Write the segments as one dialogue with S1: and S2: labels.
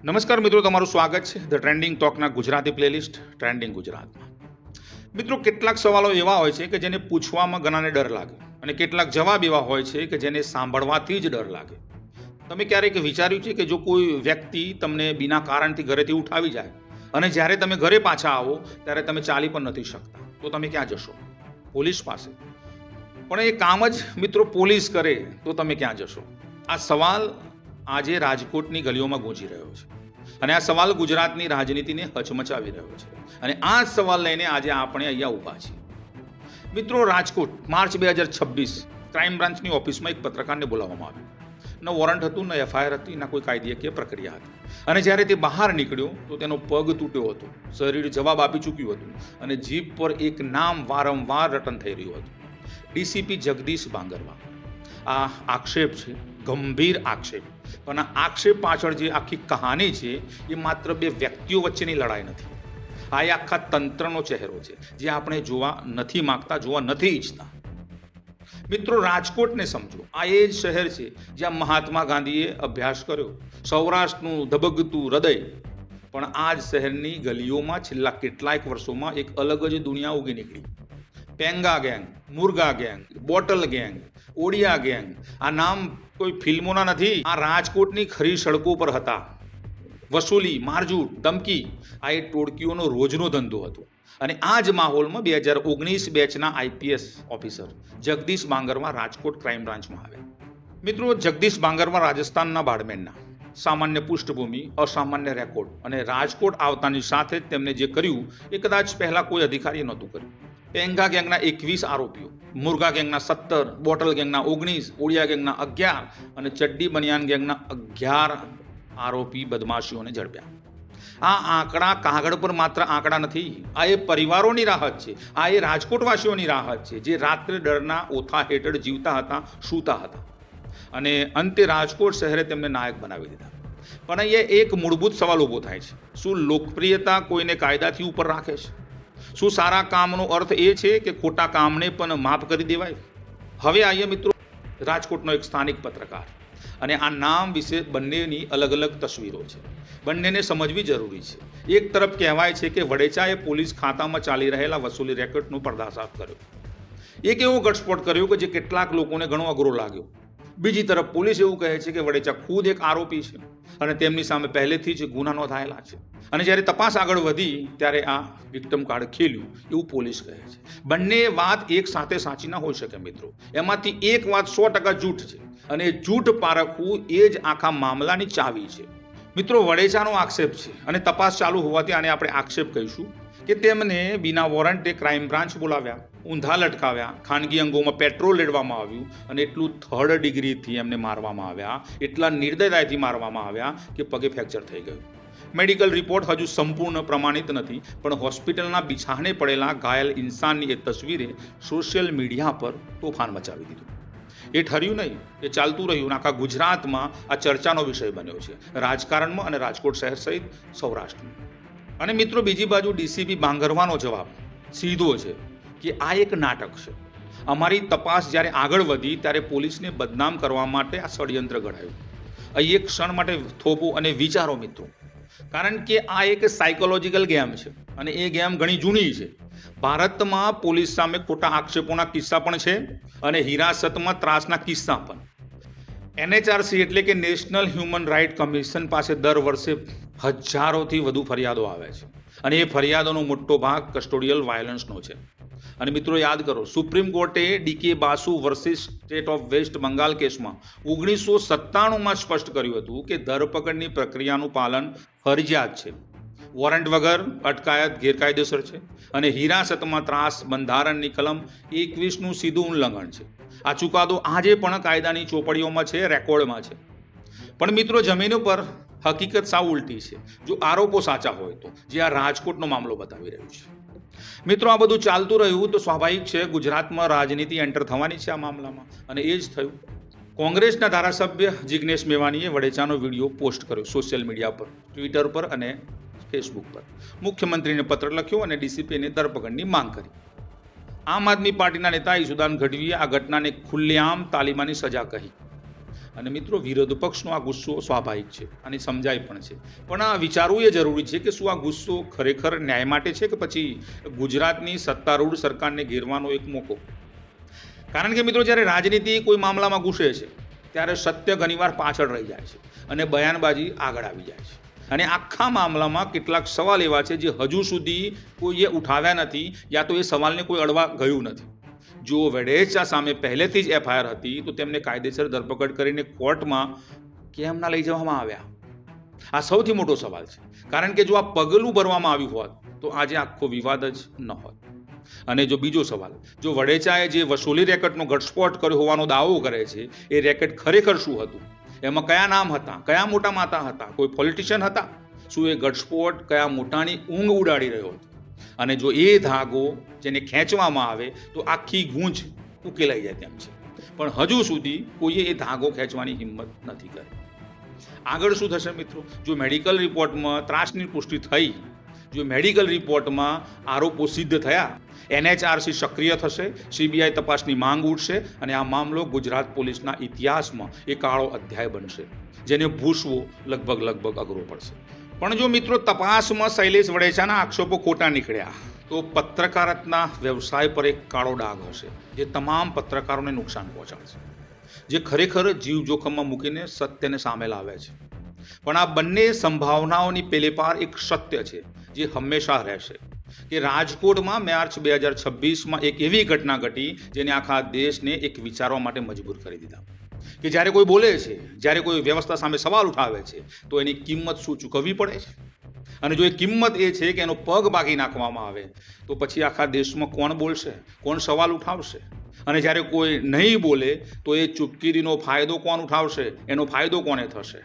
S1: નમસ્કાર મિત્રો, તમારું સ્વાગત છે ધ ટ્રેન્ડિંગ ટોકના ગુજરાતી પ્લેલિસ્ટ ટ્રેન્ડિંગ ગુજરાતમાં. મિત્રો, કેટલાક સવાલો એવા હોય છે કે જેને પૂછવામાં ઘણાને ડર લાગે અને કેટલાક જવાબ એવા હોય છે કે જેને સાંભળવાથી જ ડર લાગે. તમે ક્યારેક વિચાર્યું છે કે જો કોઈ વ્યક્તિ તમને બિના કારણથી ઘરેથી ઉઠાવી જાય અને જ્યારે તમે ઘરે પાછા આવો ત્યારે તમે ચાલી પણ નથી શકતા, તો તમે ક્યાં જશો? પોલીસ પાસે. પણ એ કામ જ મિત્રો પોલીસ કરે તો તમે ક્યાં જશો? આ સવાલ આજે રાજકોટની ગલીઓમાં ગૂંજી રહ્યો છે અને આ સવાલ ગુજરાતની રાજનીતિને હચમચાવી રહ્યો છે અને આ જ સવાલ લઈને આજે આપણે અહીંયા ઊભા છીએ. મિત્રો, રાજકોટ માર્ચ 2026 ક્રાઇમ બ્રાન્ચની ઓફિસમાં એક પત્રકારને બોલાવવામાં આવ્યો. ન વોરંટ હતું, ન એફઆઈઆર હતી, ન કોઈ કાયદાકીય પ્રક્રિયા હતી. અને જ્યારે તે બહાર નીકળ્યો તો તેનો પગ તૂટ્યો હતો, શરીર જવાબ આપી ચૂક્યું હતું અને જીભ પર એક નામ વારંવાર રટન થઈ રહ્યું હતું: ડીસીપી જગદીશ બાંગરવા. આ આક્ષેપ છે, ગંભીર આક્ષેપ. પણ આ આક્ષેપ પાછળ જે આખી કહાની છે એ માત્ર બે વ્યક્તિઓ વચ્ચેની લડાઈ નથી. આ એ આખા તંત્રનો ચહેરો છે જે આપણે જોવા નથી માંગતા, જોવા નથી ઈચ્છતા. મિત્રો, રાજકોટને સમજો. આ એ જ શહેર છે જ્યાં મહાત્મા ગાંધીએ અભ્યાસ કર્યો, સૌરાષ્ટ્રનું ધબકતું હૃદય. પણ આ જ શહેરની ગલીઓમાં છેલ્લા કેટલાક વર્ષોમાં એક અલગ જ દુનિયા ઉગી નીકળી. પેંગા ગેંગ, મુર્ગા gang, bottle gang, Odia gang. આ નામ કોઈ ફિલ્મોના નથી, આ રાજકોટની ખરી સડકો પર હતા. વસૂલી, મારઝૂટ, ધમકી, આ એ ટોળકીઓનો રોજનો ધંધો હતો. અને આ જ માહોલમાં 2019 બેચના IPS officer Jagdish Bangarwa Rajkot crime બ્રાન્ચમાં આવ્યા. મિત્રો, જગદીશ બાંગરવા રાજસ્થાનના બાડમેનના. સામાન્ય પૃષ્ઠભૂમિ, અસામાન્ય રેકોર્ડ અને રાજકોટ આવતાની સાથે જ તેમને જે કર્યું એ કદાચ પહેલા કોઈ અધિકારીએ નહોતું કર્યું. પેંગા ગેંગના 21 આરોપીઓ, મુર્ગા ગેંગના 17, બોટલ ગેંગના 19, ઓડિયા ગેંગના 11 અને ચડ્ડી બનિયાન ગેંગના 11 આરોપી બદમાશીઓને ઝડપ્યા. આ આંકડા કાગળ પર માત્ર આંકડા નથી, આ એ પરિવારોની રાહત છે, આ એ રાજકોટવાસીઓની રાહત છે જે રાત્રે ડરના ઓથા હેઠળ જીવતા હતા, સૂતા હતા. અને અંતે રાજકોટ શહેરે તેમને નાયક બનાવી દીધા. પણ અહીંયા એક મૂળભૂત સવાલ ઊભો થાય છે: શું લોકપ્રિયતા કોઈને કાયદાથી ઉપર રાખે છે? શું સારા કામનો અર્થ એ છે કે ખોટા કામને પણ માફ કરી દેવાય? હવે આઈએ મિત્રો, રાજકોટનો એક સ્થાનિક પત્રકાર. અને આ નામ વિશે બંનેની અલગ અલગ તસવીરો છે, બંનેને સમજવી જરૂરી છે. એક તરફ કહેવાય છે કે વડેચાએ પોલીસ ખાતામાં ચાલી રહેલા વસૂલી રેકેટનો પર્દાફાશ કર્યો. એક એવો ઘટસ્ફોટ કર્યો કે જે કેટલાક લોકોને ઘણો અઘરો લાગ્યો. બીજી તરફ પોલીસ એવું કહે છે કે વડેચા ખુદ એક આરોપી છે અને તેમની સામે પહેલેથી જ ગુના નોંધાયેલા છે. અને જ્યારે તપાસ આગળ વધી ત્યારે આ વિક્ટિમ કાર્ડ ખેલ્યું એવું પોલીસ કહે છે. બંને વાત એક સાથે સાચી ના હોઈ શકે મિત્રો. એમાંથી એક વાત 100% જૂઠ છે અને જૂઠ પારખવું એ જ આખા મામલાની ચાવી છે. મિત્રો, વડેચાનો આક્ષેપ છે અને તપાસ ચાલુ હોવાથી આને આપણે આક્ષેપ કહીશું કે તેમને બિના વોરંટે ક્રાઇમ બ્રાન્ચ બોલાવ્યા, ઊંધા લટકાવ્યા, ખાનગી અંગોમાં પેટ્રોલ રેડવામાં આવ્યું અને એટલું 3rd ડિગ્રીથી એમને મારવામાં આવ્યા, એટલા નિર્દયતાથી મારવામાં આવ્યા કે પગે ફ્રેક્ચર થઈ ગયું. મેડિકલ રિપોર્ટ હજુ સંપૂર્ણ પ્રમાણિત નથી, પણ હોસ્પિટલના બિછાને પડેલા ઘાયલ ઇન્સાનની એ તસવીરે સોશિયલ મીડિયા પર તોફાન મચાવી દીધું. એ ઠર્યું નહીં, એ ચાલતું રહ્યું. આખા ગુજરાતમાં આ ચર્ચાનો વિષય બન્યો છે, રાજકારણમાં અને રાજકોટ શહેર સહિત સૌરાષ્ટ્રમાં. અને મિત્રો, બીજી બાજુ ડીસીપી બાંગરવાનો જવાબ સીધો છે કે આ એક નાટક છે. અમારી તપાસ જ્યારે આગળ વધી ત્યારે પોલીસને બદનામ કરવા માટે આ ષડયંત્ર ઘડાયું. અહીં એક ક્ષણ માટે થોભો અને વિચારો મિત્રો, કારણ કે આ એક સાયકોલોજીકલ ગેમ છે અને એ ગેમ ઘણી જૂની છે. ભારતમાં પોલીસ સામે ખોટા આક્ષેપોના કિસ્સા પણ છે અને હિરાસતમાં ત્રાસના કિસ્સા પણ. એનએચઆરસી એટલે કે નેશનલ હ્યુમન રાઇટ કમિશન પાસે દર વર્ષે હજારોથી વધુ ફરિયાદો આવે છે અને એ ફરિયાદોનો મોટો ભાગ કસ્ટોડિયલ વાયોલન્સનો છે. અને મિત્રો, યાદ કરો, સુપ્રીમ કોર્ટે D K Basu versus state of west Bengal કેસમાં 1997માં સ્પષ્ટ કર્યું હતું કે ધરપકડની પ્રક્રિયાનું પાલન ફરજિયાત છે. વોરંટ વગર અટકાયત ગેરકાયદેસર છે અને હિરાસતમાં ત્રાસ બંધારણની કલમ 21નું સીધું ઉલ્લંઘન છે. આ ચુકાદો આજે પણ કાયદાની ચોપડીઓમાં છે, રેકોર્ડમાં છે. પણ મિત્રો, જમીન ઉપર હકીકત સાવ ઉલટી છે. જો આરોપો સાચા હોય તો, જે આ રાજકોટનો મામલો બતાવી રહ્યું છે. મિત્રો, આ બધું ચાલતું રહ્યું તો સ્વાભાવિક છે ગુજરાતમાં રાજનીતિ એન્ટર થવાની છે આ મામલામાં, અને એ જ થયું. કોંગ્રેસના ધારાસભ્ય જિગ્નેશ મેવાણીએ વડેચાનો વિડીયો પોસ્ટ કર્યો સોશિયલ મીડિયા પર, ટ્વિટર પર અને ફેસબુક પર. મુખ્યમંત્રીને પત્ર લખ્યો અને ડીસીપીને ધરપકડની માંગ કરી. આમ આદમી પાર્ટીના નેતા ઈસુદાન ગઢવીએ આ ઘટનાને ખુલ્લેઆમ તાલિબાની સજા કહી. અને મિત્રો વિરોધ પક્ષનો આ ગુસ્સો સ્વાભાવિક છે અને સમજાય પણ છે, પણ આ વિચારવું એ જરૂરી છે કે શું આ ગુસ્સો ખરેખર ન્યાય માટે છે કે પછી ગુજરાતની સત્તારૂઢ સરકારને ઘેરવાનો એક મોકો? કારણ કે મિત્રો જ્યારે રાજનીતિ કોઈ મામલામાં ઘૂસે છે ત્યારે સત્ય ઘણીવાર પાછળ રહી જાય છે અને બયાનબાજી આગળ આવી જાય છે. અને આખા મામલામાં કેટલાક સવાલ એવા છે જે હજુ સુધી કોઈએ ઉઠાવ્યા નથી, યા તો એ સવાલને કોઈ અડવા ગયું નથી. જો વેડેચા સામે પહેલેથી જ એફઆઈઆર હતી તો તેમને કાયદેસર ધરપકડ કરીને કોર્ટમાં કેમ ના લઈ જવામાં આવ્યા? આ સૌથી મોટો સવાલ છે. કારણ કે જો આ પગલું ભરવામાં આવ્યું હોત તો આજે આખો વિવાદ જ ન હોત. અને જો બીજો સવાલ, જો વડેચાએ જે વસૂલી રેકેટનો ઘટસ્ફોટ કર્યો હોવાનો દાવો કરે છે, એ રેકેટ ખરેખર શું હતું? એમાં કયા નામ હતા? કયા મોટા માતા હતા? કોઈ પોલિટિશિયન હતા? શું એ ઘટસ્ફોટ કયા મોટાની ઊંઘ ઉડાડી રહ્યો હતો? અને જો એ ધાગો જેને ખેંચવામાં આવે તો આખી ગૂંજ ઉકેલાઈ જાય તેમ છે, પણ હજુ સુધી કોઈએ એ ધાગો ખેંચવાની હિંમત નથી કરી. આગળ શું થશે મિત્રો? જો મેડિકલ રિપોર્ટમાં ત્રાસની પુષ્ટિ થઈ, જો મેડિકલ રિપોર્ટમાં આરોપો સિદ્ધ થયા, એનએચઆરસી સક્રિય થશે, સીબીઆઈ તપાસની માંગ ઉઠશે અને આ મામલો ગુજરાત પોલીસના ઇતિહાસમાં એક કાળો અધ્યાય બનશે, જેને ભૂસવો લગભગ અઘરો પડશે. પણ જો મિત્રો તપાસમાં શૈલેષ વડેચાના આક્ષેપો ખોટા નીકળ્યા તો પત્રકારત્વના વ્યવસાય પર એક કાળો ડાઘ હશે, જે તમામ પત્રકારોને નુકસાન પહોંચાડશે, જે ખરેખર જીવ જોખમમાં મૂકીને સત્યને સામે લાવે છે. પણ આ બંને સંભાવનાઓની પેલે પાર એક સત્ય છે જે હંમેશા રહેશે કે રાજકોટમાં માર્ચ 2026માં એક એવી ઘટના ઘટી જેને આખા દેશને એક વિચારવા માટે મજબૂર કરી દીધા કે જ્યારે કોઈ બોલે છે, જ્યારે કોઈ વ્યવસ્થા સામે સવાલ ઉઠાવે છે તો એની કિંમત શું ચૂકવવી પડે છે. અને જો એ કિંમત એ છે કે એનો પગ બાકી નાખવામાં આવે તો પછી આખા દેશમાં કોણ બોલશે, કોણ સવાલ ઉઠાવશે? અને જ્યારે કોઈ નહીં બોલે તો એ ચૂપકીદીનો ફાયદો કોણ ઉઠાવશે? એનો ફાયદો કોને થશે?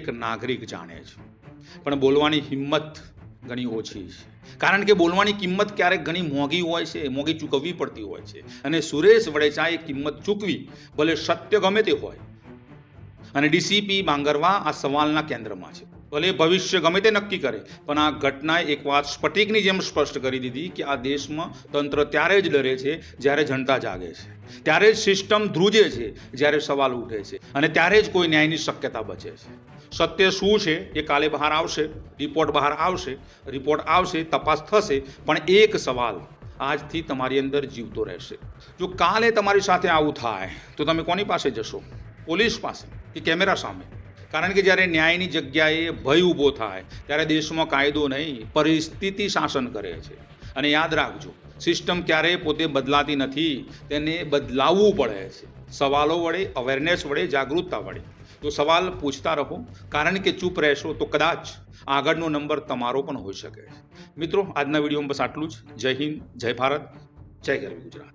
S1: એક નાગરિક જાણે છે, પણ બોલવાની હિંમત ઘણી ઓછી છે. કારણ કે બોલવાની કિંમત ક્યારેક ઘણી મોંઘી હોય છે, મોંઘી ચૂકવવી પડતી હોય છે. અને સુરેશ વડેચાએ કિંમત ચૂકવી, ભલે સત્ય ગમે તે હોય. અને ડીસીપી બાંગરવા આ સવાલના કેન્દ્રમાં છે. ભલે ભવિષ્ય ગમે તે નક્કી કરે, પણ આ ઘટનાએ એક વાત સ્ફટિકની જેમ સ્પષ્ટ કરી દીધી કે આ દેશમાં તંત્ર ત્યારે જ ડરે છે જ્યારે જનતા જાગે છે, ત્યારે જ સિસ્ટમ ધ્રુજે છે જ્યારે સવાલ ઉઠે છે, અને ત્યારે જ કોઈ ન્યાયની શક્યતા બચે છે. સત્ય શું છે એ કાલે બહાર આવશે, રિપોર્ટ આવશે, તપાસ થશે, પણ એક સવાલ આજથી તમારી અંદર જીવતો રહેશે. જો કાલે તમારી સાથે આવું થાય તો તમે કોની પાસે જશો? પોલીસ પાસે કે કેમેરા સામે? કારણ કે જ્યારે ન્યાયની જગ્યાએ ભય ઊભો થાય ત્યારે દેશમાં કાયદો નહીં, પરિસ્થિતિ શાસન કરે છે. અને યાદ રાખજો, સિસ્ટમ ક્યારેય પોતે બદલાતી નથી, તેને બદલાવવું પડે છે. સવાલો વડે, અવેરનેસ વડે, જાગૃતતા વડે. તો સવાલ પૂછતા રહો, કારણ કે ચૂપ રહેશો તો કદાચ આગળનો નંબર તમારો પણ હોઈ શકે છે. મિત્રો, આજના વિડીયોમાં બસ આટલું જ. જય હિન્દ, જય ભારત, જય ગરવી ગુજરાત.